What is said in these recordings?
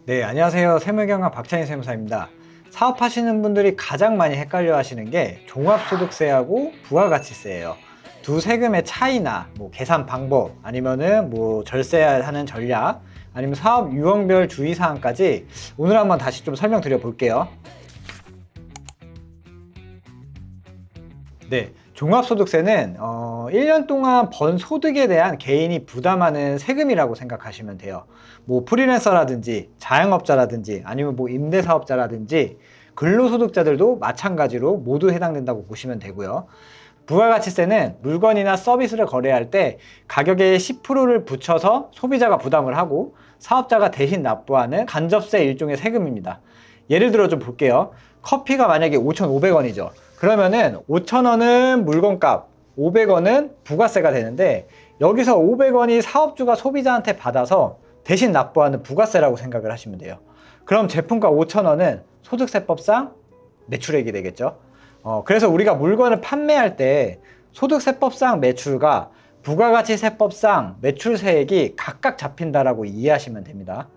네, 안녕하세요. 세무경영 박찬희 세무사입니다. 사업하시는 분들이 가장 많이 헷갈려 하시는 게 종합소득세하고 부가가치세예요. 두 세금의 차이나 계산 방법, 아니면은 절세하는 전략, 아니면 사업 유형별 주의사항까지 오늘 한번 다시 좀 설명드려 볼게요. 네, 종합소득세는 1년 동안 번 소득에 대한 개인이 부담하는 세금이라고 생각하시면 돼요. 프리랜서라든지 자영업자라든지 아니면 임대사업자라든지 근로소득자들도 마찬가지로 모두 해당된다고 보시면 되고요. 부가가치세는 물건이나 서비스를 거래할 때 가격에 10%를 붙여서 소비자가 부담을 하고 사업자가 대신 납부하는 간접세 일종의 세금입니다. 예를 들어 좀 볼게요. 커피가 만약에 5,500원이죠. 그러면은 5,000원은 물건값, 500원은 부가세가 되는데 여기서 500원이 사업주가 소비자한테 받아서 대신 납부하는 부가세라고 생각을 하시면 돼요. 그럼 제품가 5,000원은 소득세법상 매출액이 되겠죠. 그래서 우리가 물건을 판매할 때 소득세법상 매출과 부가가치세법상 매출세액이 각각 잡힌다라고 이해하시면 됩니다.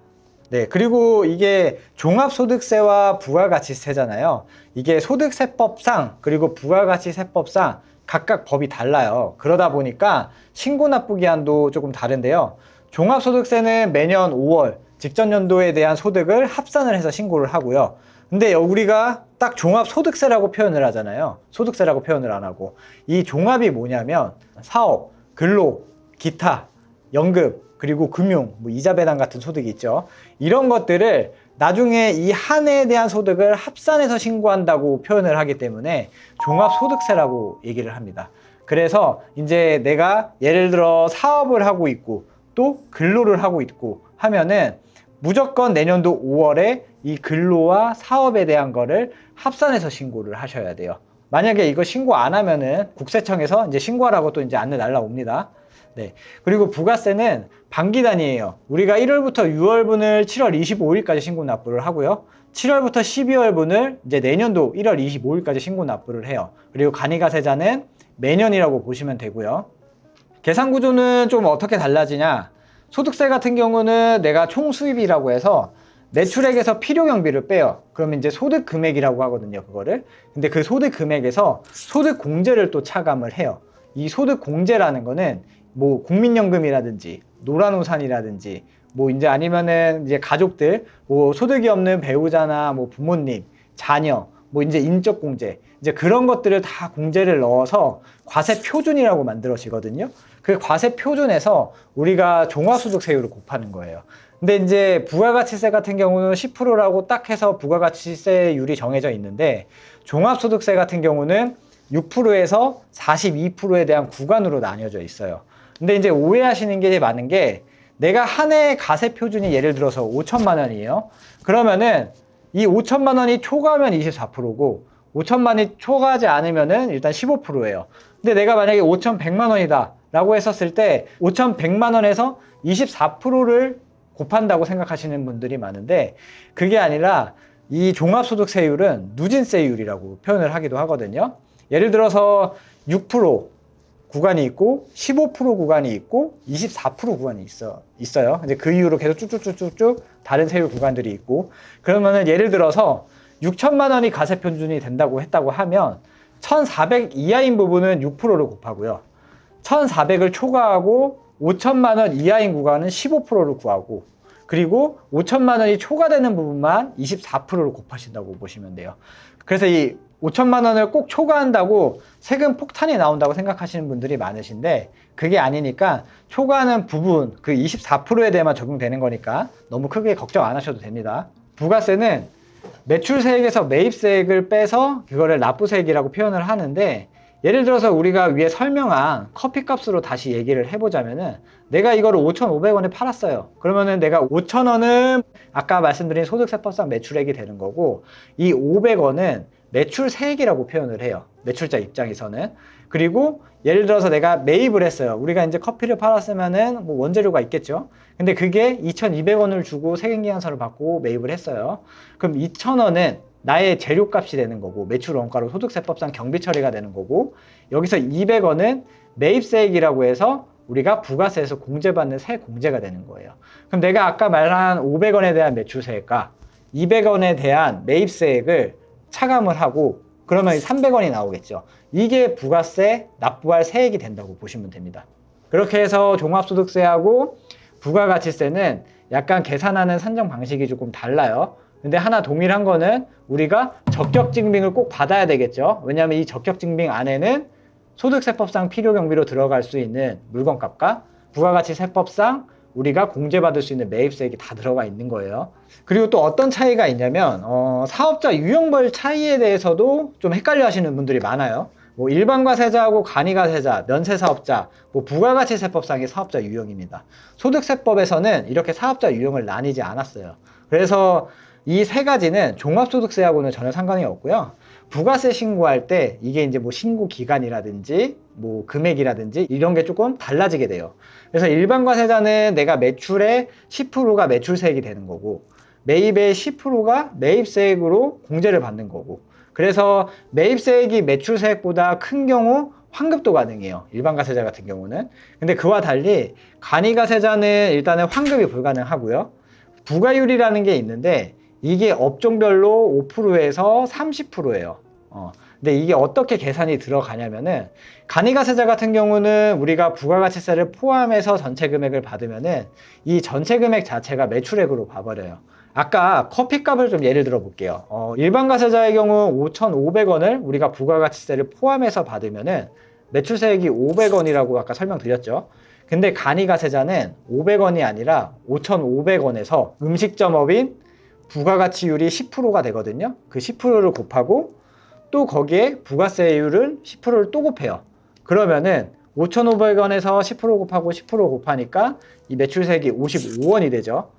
네, 그리고 이게 종합소득세와 부가가치세잖아요. 이게 소득세법상 그리고 부가가치세법상 각각 법이 달라요. 그러다 보니까 신고납부기한도 조금 다른데요. 종합소득세는 매년 5월 직전 연도에 대한 소득을 합산을 해서 신고를 하고요. 근데 우리가 딱 종합소득세라고 표현을 하잖아요. 소득세라고 표현을 안 하고. 이 종합이 뭐냐면 사업, 근로, 기타, 연금, 그리고 금융, 이자 배당 같은 소득이 있죠. 이런 것들을 나중에 이 한 해에 대한 소득을 합산해서 신고한다고 표현을 하기 때문에 종합소득세라고 얘기를 합니다. 그래서 이제 내가 예를 들어 사업을 하고 있고 또 근로를 하고 있고 하면은 무조건 내년도 5월에 이 근로와 사업에 대한 거를 합산해서 신고를 하셔야 돼요. 만약에 이거 신고 안 하면은 국세청에서 이제 신고하라고 또 이제 안내 날라옵니다. 네. 그리고 부가세는 반기단이에요. 우리가 1월부터 6월분을 7월 25일까지 신고 납부를 하고요. 7월부터 12월분을 이제 내년도 1월 25일까지 신고 납부를 해요. 그리고 간이가세자는 매년이라고 보시면 되고요. 계산 구조는 좀 어떻게 달라지냐? 소득세 같은 경우는 내가 총 수입이라고 해서 매출액에서 필요경비를 빼요. 그러면 이제 소득 금액이라고 하거든요, 그거를. 근데 그 소득 금액에서 소득 공제를 또 차감을 해요. 이 소득 공제라는 거는 국민연금이라든지 노란우산이라든지 이제 아니면은 이제 가족들 소득이 없는 배우자나 부모님, 자녀 이제 인적공제 이제 그런 것들을 다 공제를 넣어서 과세표준이라고 만들어지거든요. 그 과세표준에서 우리가 종합소득세율을 곱하는 거예요. 근데 이제 부가가치세 같은 경우는 10%라고 딱 해서 부가가치세율이 정해져 있는데 종합소득세 같은 경우는 6%에서 42%에 대한 구간으로 나뉘어져 있어요. 근데 이제 오해하시는 게 많은 게 내가 한 해 가세 표준이 예를 들어서 5천만 원이에요. 그러면은 이 5천만 원이 초과하면 24%고 5천만 원이 초과하지 않으면은 일단 15%예요. 근데 내가 만약에 5,100만 원이다 라고 했었을 때 5,100만 원에서 24%를 곱한다고 생각하시는 분들이 많은데 그게 아니라 이 종합소득세율은 누진세율이라고 표현을 하기도 하거든요. 예를 들어서 6% 구간이 있고 15% 구간이 있고 24% 구간이 있어요. 이제 그 이후로 계속 쭉쭉쭉쭉 다른 세율 구간들이 있고 그러면은 예를 들어서 6천만 원이 가세 표준이 된다고 했다고 하면 1,400 이하인 부분은 6%를 곱하고요. 1,400을 초과하고 5천만 원 이하인 구간은 15%를 구하고 그리고 5천만 원이 초과되는 부분만 24%를 곱하신다고 보시면 돼요. 그래서 이 5천만 원을 꼭 초과한다고 세금 폭탄이 나온다고 생각하시는 분들이 많으신데 그게 아니니까 초과하는 부분 그 24%에 대해만 적용되는 거니까 너무 크게 걱정 안 하셔도 됩니다. 부가세는 매출세액에서 매입세액을 빼서 그거를 납부세액이라고 표현을 하는데 예를 들어서 우리가 위에 설명한 커피값으로 다시 얘기를 해보자면은 내가 이거를 5,500원에 팔았어요. 그러면은 내가 5,000원은 아까 말씀드린 소득세법상 매출액이 되는 거고 이 500원은 매출세액이라고 표현을 해요. 매출자 입장에서는. 그리고 예를 들어서 내가 매입을 했어요. 우리가 이제 커피를 팔았으면은 원재료가 있겠죠. 근데 그게 2,200원을 주고 세금계산서를 받고 매입을 했어요. 그럼 2,000원은 나의 재료값이 되는 거고 매출 원가로 소득세법상 경비 처리가 되는 거고 여기서 200원은 매입세액이라고 해서 우리가 부가세에서 공제받는 세공제가 되는 거예요. 그럼 내가 아까 말한 500원에 대한 매출세액과 200원에 대한 매입세액을 차감을 하고 그러면 300원이 나오겠죠. 이게 부가세 납부할 세액이 된다고 보시면 됩니다. 그렇게 해서 종합소득세하고 부가가치세는 약간 계산하는 산정 방식이 조금 달라요. 근데 하나 동일한 거는 우리가 적격증빙을 꼭 받아야 되겠죠. 왜냐하면 이 적격증빙 안에는 소득세법상 필요경비로 들어갈 수 있는 물건값과 부가가치세법상 우리가 공제받을 수 있는 매입세액이 다 들어가 있는 거예요. 그리고 또 어떤 차이가 있냐면 사업자 유형별 차이에 대해서도 좀 헷갈려 하시는 분들이 많아요. 뭐 일반과세자하고 간이과세자, 면세사업자, 뭐 부가가치세법상의 사업자 유형입니다. 소득세법에서는 이렇게 사업자 유형을 나뉘지 않았어요. 그래서 이 세 가지는 종합소득세하고는 전혀 상관이 없고요. 부가세 신고할 때 이게 이제 뭐 신고 기간이라든지 뭐 금액이라든지 이런 게 조금 달라지게 돼요. 그래서 일반과세자는 내가 매출의 10%가 매출세액이 되는 거고 매입의 10%가 매입세액으로 공제를 받는 거고 그래서 매입세액이 매출세액보다 큰 경우 환급도 가능해요. 일반과세자 같은 경우는. 근데 그와 달리 간이과세자는 일단은 환급이 불가능하고요. 부가율이라는 게 있는데 이게 업종별로 5%에서 30%예요. 근데 이게 어떻게 계산이 들어가냐면은 간이과세자 같은 경우는 우리가 부가가치세를 포함해서 전체 금액을 받으면은 이 전체 금액 자체가 매출액으로 봐버려요. 아까 커피값을 좀 예를 들어 볼게요. 일반과세자의 경우 5,500원을 우리가 부가가치세를 포함해서 받으면은 매출세액이 500원이라고 아까 설명드렸죠. 근데 간이과세자는 500원이 아니라 5,500원에서 음식점업인 부가가치율이 10%가 되거든요. 그 10%를 곱하고 또 거기에 부가세율을 10%를 또 곱해요. 그러면은 5,500원에서 10% 곱하고 10% 곱하니까 이 매출세액이 55원이 되죠.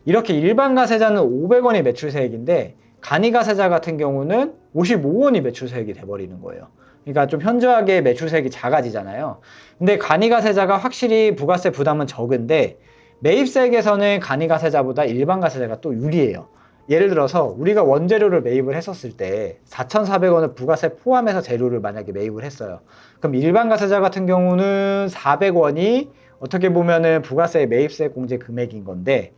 이렇게 일반과세자는 500원이 매출세액인데 간이과세자 같은 경우는 55원이 매출세액이 돼버리는 거예요. 그러니까 좀 현저하게 매출세액이 작아지잖아요. 근데 간이과세자가 확실히 부가세 부담은 적은데 매입세액에서는 간이과세자보다 일반과세자가 또 유리해요. 예를 들어서 우리가 원재료를 매입을 했었을 때 4,400원을 부가세 포함해서 재료를 만약에 매입을 했어요. 그럼 일반과세자 같은 경우는 400원이 어떻게 보면은 부가세 매입세 공제 금액인 건데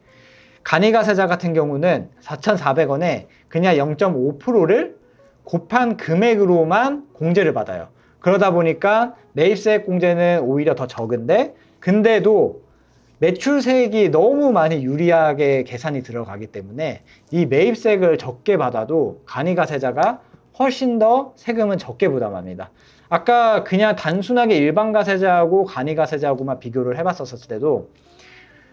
간이과세자 같은 경우는 4,400원에 그냥 0.5%를 곱한 금액으로만 공제를 받아요. 그러다 보니까 매입세액 공제는 오히려 더 적은데 근데도 매출세액이 너무 많이 유리하게 계산이 들어가기 때문에 이 매입세액을 적게 받아도 간이과세자가 훨씬 더 세금은 적게 부담합니다. 아까 그냥 단순하게 일반과세자하고 간이과세자하고만 비교를 해봤었을 때도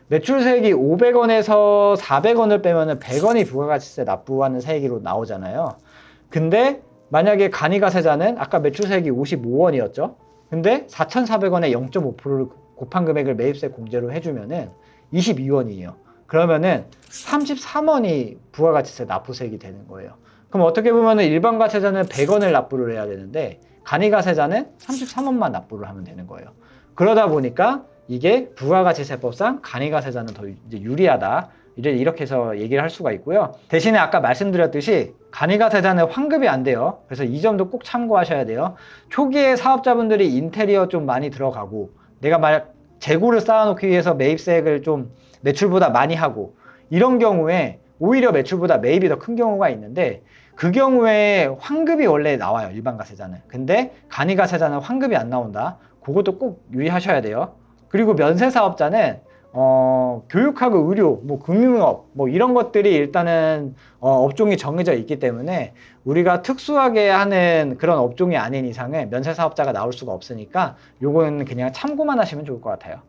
매출세액이 500원에서 400원을 빼면 100원이 부가가치세 납부하는 세액으로 나오잖아요. 근데 만약에 간이과세자는 아까 매출세액이 55원이었죠. 근데 4,400원에 0.5%를 곱한 금액을 매입세 공제로 해주면은 22원이에요. 그러면은 33원이 부가가치세 납부세액이 되는 거예요. 그럼 어떻게 보면은 일반과세자는 100원을 납부를 해야 되는데 간이과세자는 33원만 납부를 하면 되는 거예요. 그러다 보니까 이게 부가가치세법상 간이과세자는 더 이제 유리하다. 이렇게 해서 얘기를 할 수가 있고요. 대신에 아까 말씀드렸듯이 간이과세자는 환급이 안 돼요. 그래서 이 점도 꼭 참고하셔야 돼요. 초기에 사업자분들이 인테리어 좀 많이 들어가고 내가 만약 재고를 쌓아놓기 위해서 매입세액을 좀 매출보다 많이 하고 이런 경우에 오히려 매출보다 매입이 더 큰 경우가 있는데 그 경우에 환급이 원래 나와요. 일반과세자는. 근데 간이과세자는 환급이 안 나온다. 그것도 꼭 유의하셔야 돼요. 그리고 면세사업자는 교육하고 의료, 뭐 금융업, 뭐 이런 것들이 일단은 업종이 정해져 있기 때문에 우리가 특수하게 하는 그런 업종이 아닌 이상은 면세사업자가 나올 수가 없으니까 요거는 그냥 참고만 하시면 좋을 것 같아요.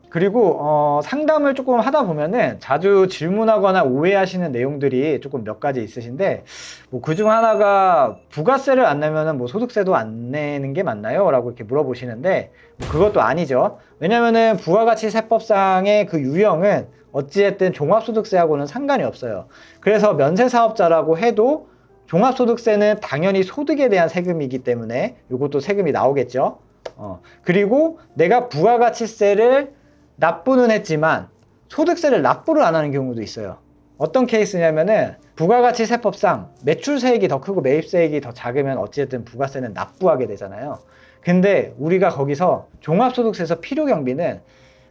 그리고 상담을 조금 하다 보면은 자주 질문하거나 오해하시는 내용들이 조금 몇 가지 있으신데 뭐 그중 하나가 부가세를 안 내면은 뭐 소득세도 안 내는 게 맞나요? 라고 이렇게 물어보시는데 뭐 그것도 아니죠. 왜냐면은 부가가치세법상의 그 유형은 어찌됐든 종합소득세하고는 상관이 없어요. 그래서 면세사업자라고 해도 종합소득세는 당연히 소득에 대한 세금이기 때문에 이것도 세금이 나오겠죠. 그리고 내가 부가가치세를 납부는 했지만 소득세를 납부를 안 하는 경우도 있어요. 어떤 케이스냐면은 부가가치세법상 매출세액이 더 크고 매입세액이 더 작으면 어찌됐든 부가세는 납부하게 되잖아요. 근데 우리가 거기서 종합소득세에서 필요경비는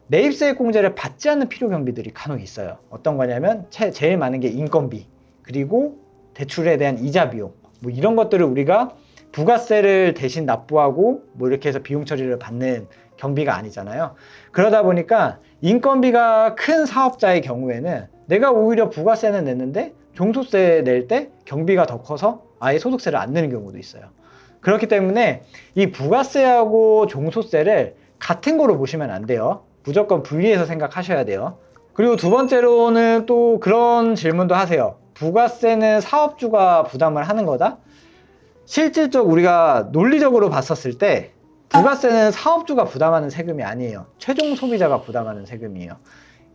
매입세액공제를 받지 않는 필요경비들이 간혹 있어요. 어떤 거냐면 제일 많은 게 인건비, 그리고 대출에 대한 이자 비용, 뭐 이런 것들을 우리가 부가세를 대신 납부하고 뭐 이렇게 해서 비용 처리를 받는 경비가 아니잖아요. 그러다 보니까 인건비가 큰 사업자의 경우에는 내가 오히려 부가세는 냈는데 종소세 낼 때 경비가 더 커서 아예 소득세를 안 내는 경우도 있어요. 그렇기 때문에 이 부가세하고 종소세를 같은 거로 보시면 안 돼요. 무조건 분리해서 생각하셔야 돼요. 그리고 두 번째로는 또 그런 질문도 하세요. 부가세는 사업주가 부담을 하는 거다? 실질적 우리가 논리적으로 봤었을 때 부가세는 사업주가 부담하는 세금이 아니에요. 최종 소비자가 부담하는 세금이에요.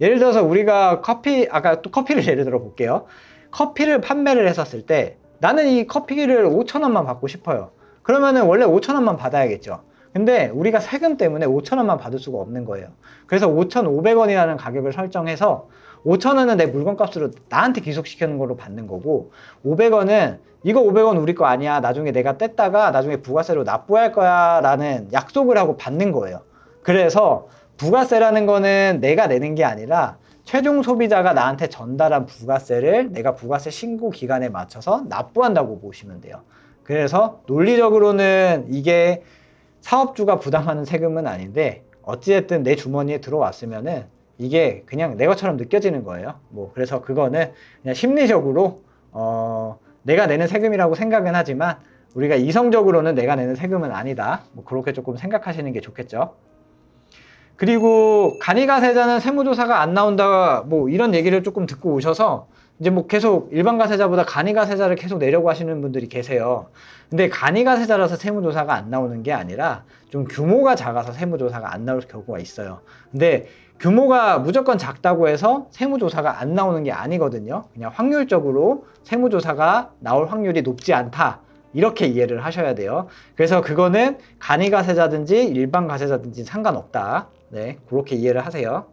예를 들어서 우리가 아까 또 커피를 예를 들어 볼게요. 커피를 판매를 했었을 때 나는 이 커피를 5,000원만 받고 싶어요. 그러면은 원래 5,000원만 받아야겠죠. 근데 우리가 세금 때문에 5,000원만 받을 수가 없는 거예요. 그래서 5,500원이라는 가격을 설정해서 5,000원은 내 물건값으로 나한테 귀속시키는 걸로 받는 거고, 500원은 이거 500원 우리 거 아니야, 나중에 내가 뗐다가 나중에 부가세로 납부할 거야 라는 약속을 하고 받는 거예요. 그래서 부가세라는 거는 내가 내는 게 아니라 최종 소비자가 나한테 전달한 부가세를 내가 부가세 신고 기간에 맞춰서 납부한다고 보시면 돼요. 그래서 논리적으로는 이게 사업주가 부담하는 세금은 아닌데 어찌됐든 내 주머니에 들어왔으면은 이게 그냥 내 것처럼 느껴지는 거예요. 뭐 그래서 그거는 그냥 심리적으로 내가 내는 세금이라고 생각은 하지만 우리가 이성적으로는 내가 내는 세금은 아니다. 뭐 그렇게 조금 생각하시는 게 좋겠죠. 그리고 간이가세자는 세무조사가 안 나온다, 뭐 이런 얘기를 조금 듣고 오셔서 이제 뭐 계속 일반 가세자보다 간이가세자를 계속 내려고 하시는 분들이 계세요. 근데 간이가세자라서 세무조사가 안 나오는 게 아니라 좀 규모가 작아서 세무조사가 안 나올 경우가 있어요. 근데 규모가 무조건 작다고 해서 세무조사가 안 나오는 게 아니거든요. 그냥 확률적으로 세무조사가 나올 확률이 높지 않다, 이렇게 이해를 하셔야 돼요. 그래서 그거는 간이가세자든지 일반 가세자든지 상관없다. 네, 그렇게 이해를 하세요.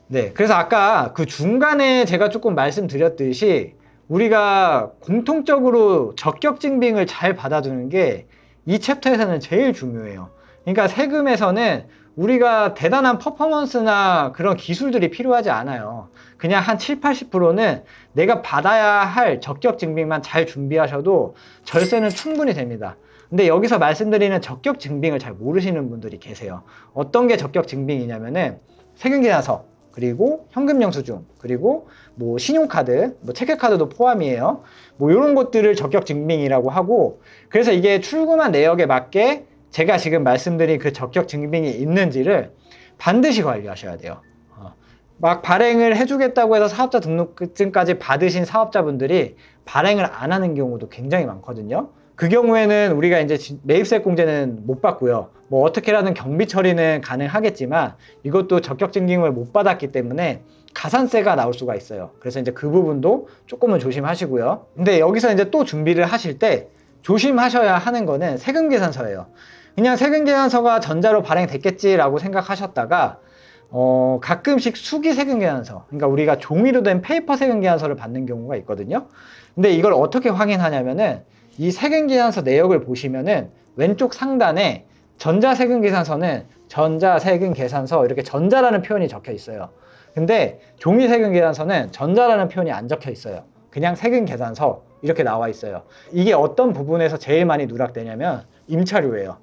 네, 그래서 아까 그 중간에 제가 조금 말씀드렸듯이 우리가 공통적으로 적격증빙을 잘 받아두는 게 이 챕터에서는 제일 중요해요. 그러니까 세금에서는 우리가 대단한 퍼포먼스나 그런 기술들이 필요하지 않아요. 그냥 한 7, 80%는 내가 받아야 할 적격증빙만 잘 준비하셔도 절세는 충분히 됩니다. 근데 여기서 말씀드리는 적격증빙을 잘 모르시는 분들이 계세요. 어떤 게 적격증빙이냐면은 세금계산서, 그리고 현금영수증, 그리고 뭐 신용카드, 뭐 체크카드도 포함이에요. 뭐 이런 것들을 적격증빙이라고 하고, 그래서 이게 출금한 내역에 맞게 제가 지금 말씀드린 그 적격증빙이 있는지를 반드시 관리하셔야 돼요. 막 발행을 해주겠다고 해서 사업자 등록증까지 받으신 사업자분들이 발행을 안 하는 경우도 굉장히 많거든요. 그 경우에는 우리가 이제 매입세액공제는 못 받고요. 뭐 어떻게라든 경비 처리는 가능하겠지만 이것도 적격증빙을 못 받았기 때문에 가산세가 나올 수가 있어요. 그래서 이제 그 부분도 조금은 조심하시고요. 근데 여기서 이제 또 준비를 하실 때 조심하셔야 하는 거는 세금계산서예요. 그냥 세금계산서가 전자로 발행됐겠지라고 생각하셨다가 가끔씩 수기 세금계산서, 그러니까 우리가 종이로 된 페이퍼 세금계산서를 받는 경우가 있거든요. 근데 이걸 어떻게 확인하냐면은 이 세금계산서 내역을 보시면은 왼쪽 상단에 전자세금계산서는 전자세금계산서 이렇게 전자라는 표현이 적혀 있어요. 근데 종이세금계산서는 전자라는 표현이 안 적혀 있어요. 그냥 세금계산서 이렇게 나와 있어요. 이게 어떤 부분에서 제일 많이 누락되냐면 임차료예요.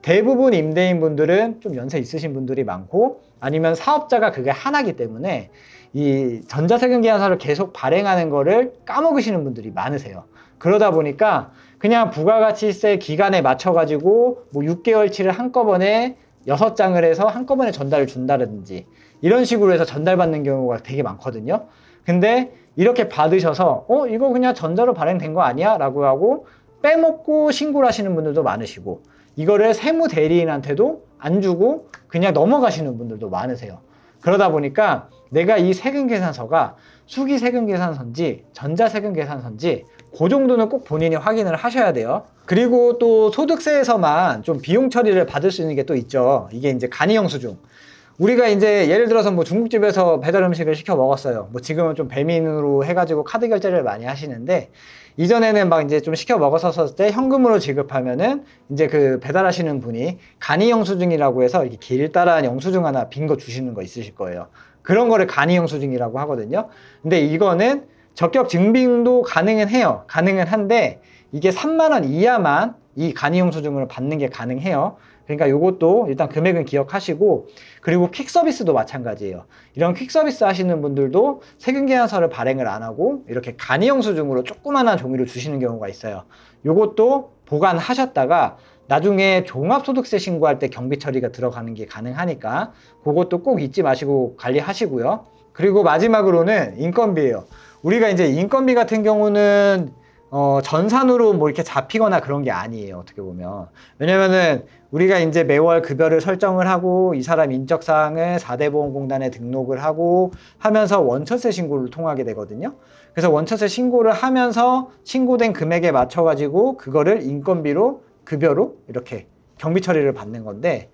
대부분 임대인분들은 좀 연세 있으신 분들이 많고 아니면 사업자가 그게 하나기 때문에 이 전자세금계산서를 계속 발행하는 거를 까먹으시는 분들이 많으세요. 그러다 보니까 그냥 부가가치세 기간에 맞춰가지고 뭐 6개월치를 한꺼번에 6장을 해서 한꺼번에 전달을 준다든지 이런 식으로 해서 전달받는 경우가 되게 많거든요. 근데 이렇게 받으셔서 이거 그냥 전자로 발행된 거 아니야? 라고 하고 빼먹고 신고를 하시는 분들도 많으시고 이거를 세무대리인한테도 안 주고 그냥 넘어가시는 분들도 많으세요. 그러다 보니까 내가 이 세금계산서가 수기세금계산서인지 전자세금계산서인지 그 정도는 꼭 본인이 확인을 하셔야 돼요. 그리고 또 소득세에서만 좀 비용 처리를 받을 수 있는 게 또 있죠. 이게 이제 간이영수증. 우리가 이제 예를 들어서 뭐 중국집에서 배달 음식을 시켜 먹었어요. 뭐 지금은 좀 배민으로 해가지고 카드 결제를 많이 하시는데, 이전에는 막 이제 좀 시켜 먹었었을 때 현금으로 지급하면은 이제 그 배달하시는 분이 간이 영수증이라고 해서 이렇게 길다란 영수증 하나 빈 거 주시는 거 있으실 거예요. 그런 거를 간이 영수증이라고 하거든요. 근데 이거는 적격 증빙도 가능은 해요. 가능은 한데 이게 3만 원 이하만 이 간이 영수증을 받는 게 가능해요. 그러니까 요것도 일단 금액은 기억하시고, 그리고 퀵 서비스도 마찬가지예요. 이런 퀵 서비스 하시는 분들도 세금 계산서를 발행을 안 하고 이렇게 간이 영수증으로 조그만한 종이를 주시는 경우가 있어요. 요것도 보관하셨다가 나중에 종합소득세 신고할 때 경비 처리가 들어가는 게 가능하니까 그것도 꼭 잊지 마시고 관리하시고요. 그리고 마지막으로는 인건비예요. 우리가 이제 인건비 같은 경우는 전산으로 뭐 이렇게 잡히거나 그런 게 아니에요, 어떻게 보면. 왜냐면은 우리가 이제 매월 급여를 설정을 하고 이 사람 인적사항을 4대 보험공단에 등록을 하고 하면서 원천세 신고를 통하게 되거든요. 그래서 원천세 신고를 하면서 신고된 금액에 맞춰가지고 그거를 인건비로, 급여로 이렇게 경비 처리를 받는 건데,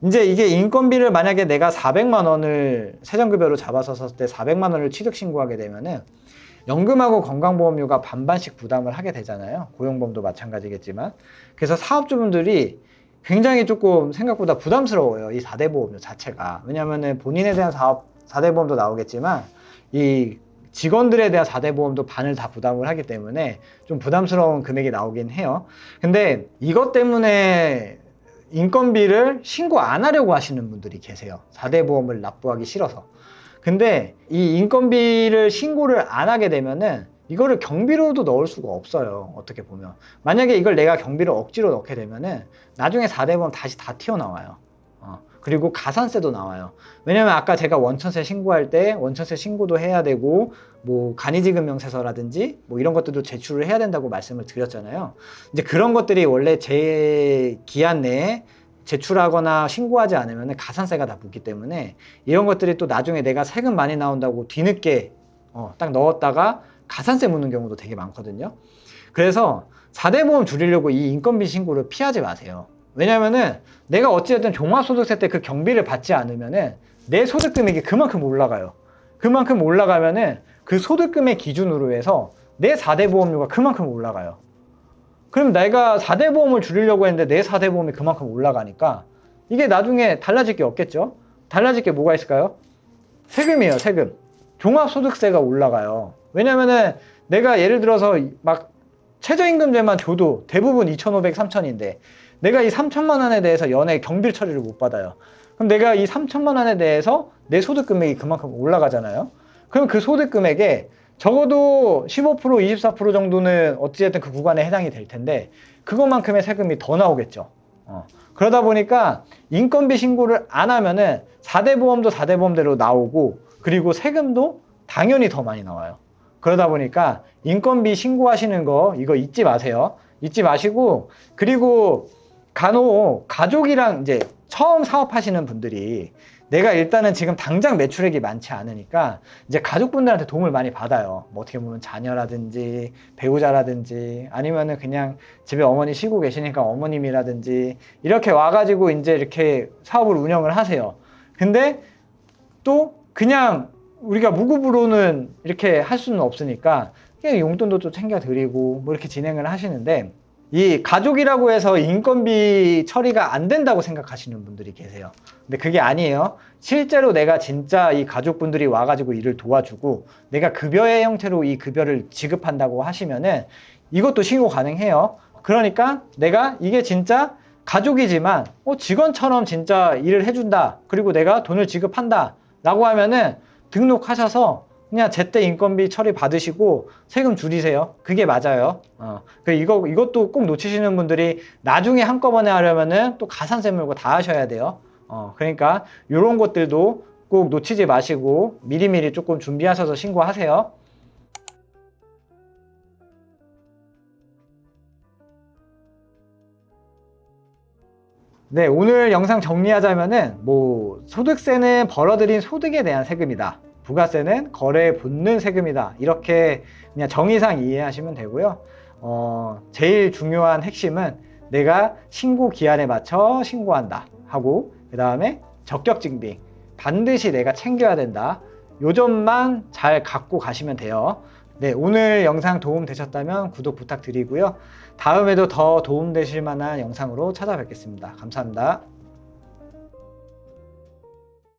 이제 이게 인건비를 만약에 내가 400만 원을 세전급여로 잡았었을 때 400만 원을 취득 신고하게 되면은 연금하고 건강보험료가 반반씩 부담을 하게 되잖아요. 고용보험도 마찬가지겠지만. 그래서 사업주분들이 굉장히 조금 생각보다 부담스러워요, 이 4대 보험료 자체가. 왜냐면은 본인에 대한 4대 보험도 나오겠지만 이 직원들에 대한 4대 보험도 반을 다 부담을 하기 때문에 좀 부담스러운 금액이 나오긴 해요. 근데 이것 때문에 인건비를 신고 안 하려고 하시는 분들이 계세요. 4대 보험을 납부하기 싫어서. 근데 이 인건비를 신고를 안 하게 되면은 이거를 경비로도 넣을 수가 없어요, 어떻게 보면. 만약에 이걸 내가 경비를 억지로 넣게 되면은 나중에 4대 보험 다시 다 튀어나와요. 그리고 가산세도 나와요. 왜냐면 아까 제가 원천세 신고할 때 원천세 신고도 해야 되고 뭐 간이지급명세서라든지 뭐 이런 것들도 제출을 해야 된다고 말씀을 드렸잖아요. 이제 그런 것들이 원래 제 기한 내에 제출하거나 신고하지 않으면 가산세가 다 붙기 때문에 이런 것들이 또 나중에 내가 세금 많이 나온다고 뒤늦게 딱 넣었다가 가산세 묻는 경우도 되게 많거든요. 그래서 4대 보험 줄이려고 이 인건비 신고를 피하지 마세요. 왜냐면은 내가 어찌됐든 종합소득세 때 그 경비를 받지 않으면은 내 소득금액이 그만큼 올라가요. 그만큼 올라가면은 그 소득금액 기준으로 해서 내 4대 보험료가 그만큼 올라가요. 그럼 내가 4대 보험을 줄이려고 했는데 내 4대 보험이 그만큼 올라가니까 이게 나중에 달라질 게 없겠죠? 달라질 게 뭐가 있을까요? 세금이에요, 세금. 종합소득세가 올라가요. 왜냐면은 내가 예를 들어서 막 최저임금제만 줘도 대부분 2,500, 3,000인데 내가 이 3,000만 원에 대해서 연애 경비 처리를 못 받아요. 그럼 내가 이 3,000만 원에 대해서 내 소득 금액이 그만큼 올라가잖아요. 그럼 그 소득 금액에 적어도 15%, 24% 정도는 어찌됐든 그 구간에 해당이 될 텐데 그것만큼의 세금이 더 나오겠죠. 그러다 보니까 인건비 신고를 안 하면은 4대 보험도 4대 보험대로 나오고 그리고 세금도 당연히 더 많이 나와요. 그러다 보니까 인건비 신고하시는 거 이거 잊지 마세요. 잊지 마시고, 그리고 간혹 가족이랑 이제 처음 사업하시는 분들이 내가 일단은 지금 당장 매출액이 많지 않으니까 이제 가족분들한테 도움을 많이 받아요. 뭐 어떻게 보면 자녀라든지 배우자라든지 아니면은 그냥 집에 어머니 쉬고 계시니까 어머님이라든지 이렇게 와가지고 이제 이렇게 사업을 운영을 하세요. 근데 또 그냥 우리가 무급으로는 이렇게 할 수는 없으니까 그냥 용돈도 좀 챙겨드리고 뭐 이렇게 진행을 하시는데, 이 가족이라고 해서 인건비 처리가 안 된다고 생각하시는 분들이 계세요. 근데 그게 아니에요. 실제로 내가 진짜 이 가족분들이 와가지고 일을 도와주고 내가 급여의 형태로 이 급여를 지급한다고 하시면은 이것도 신고 가능해요. 그러니까 내가 이게 진짜 가족이지만 직원처럼 진짜 일을 해준다, 그리고 내가 돈을 지급한다 라고 하면은 등록하셔서 그냥 제때 인건비 처리 받으시고 세금 줄이세요. 그게 맞아요. 이것도 꼭 놓치시는 분들이 나중에 한꺼번에 하려면은 또 가산세 물고 다 하셔야 돼요. 그러니까 이런 것들도 꼭 놓치지 마시고 미리미리 조금 준비하셔서 신고하세요. 네, 오늘 영상 정리하자면은 뭐 소득세는 벌어들인 소득에 대한 세금이다. 부가세는 거래에 붙는 세금이다. 이렇게 그냥 정의상 이해하시면 되고요. 제일 중요한 핵심은 내가 신고 기한에 맞춰 신고한다 하고, 그 다음에 적격 증빙. 반드시 내가 챙겨야 된다. 요 점만 잘 갖고 가시면 돼요. 네, 오늘 영상 도움 되셨다면 구독 부탁드리고요. 다음에도 더 도움 되실 만한 영상으로 찾아뵙겠습니다. 감사합니다.